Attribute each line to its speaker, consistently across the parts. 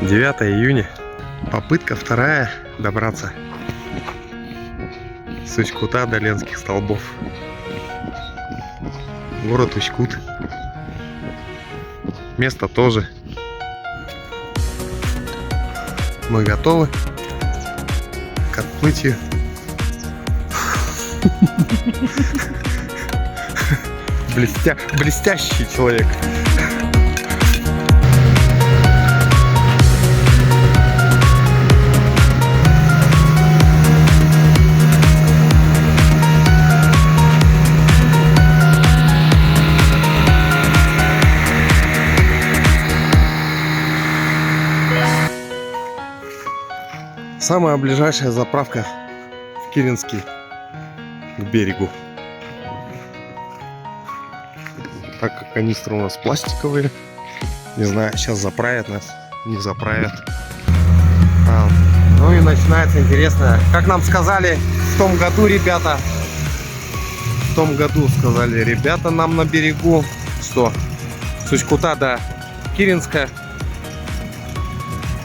Speaker 1: 9 июня. Попытка вторая добраться с Усть-Кута до Ленских столбов. Город Усть-Кут. Место тоже. Мы готовы к отплытию. Блестящий человек. Самая ближайшая заправка в Киренске к берегу. Так как канистры у нас пластиковые, не знаю, сейчас заправят нас, не заправят. Ну и начинается интересно. Как нам сказали в том году, ребята, сказали ребята нам на берегу, что с Усть-Кута до Киренска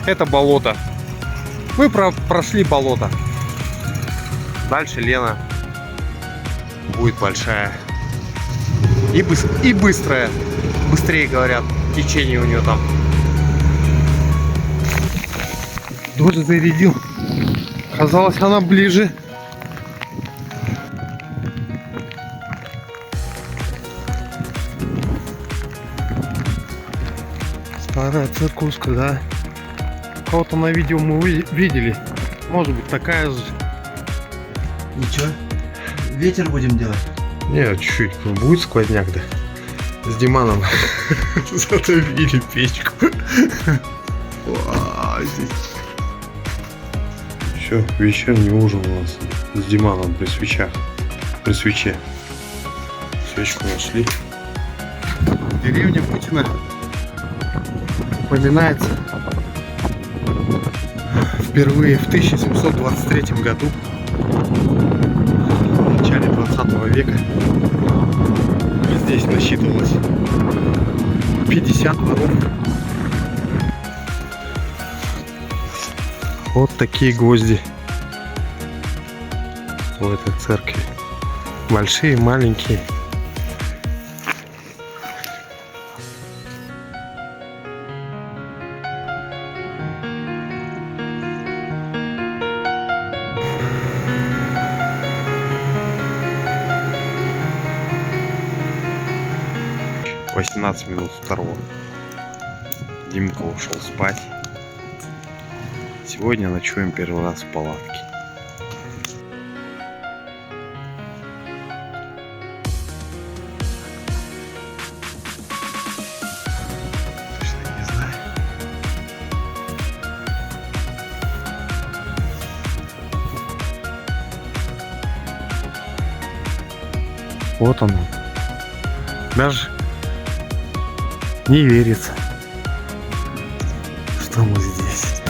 Speaker 1: это болото. Мы прошли болото. Дальше Лена будет большая. И быстрая. Быстрее, говорят. Течение у нее там. Тоже зарядил. Казалось, она ближе. Старая циркуска, да. Кого-то на видео мы видели. Может быть, такая же.
Speaker 2: Ничего. Ветер будем делать?
Speaker 1: Нет, чуть-чуть. Будет сквозняк, да. С Диманом затопили печку. Все, вечерний ужин у нас с Диманом при свечах. При свече. Свечку нашли. Деревня Путина упоминается впервые в 1723 году, в начале 20 века. И здесь насчитывалось 50 дворов. Вот такие гвозди в этой церкви. Большие, маленькие. В 18 минут второго. Димка ушел спать. Сегодня ночуем первый раз в палатке. Точно не знаю. Вот он. Даже не верится, что мы здесь.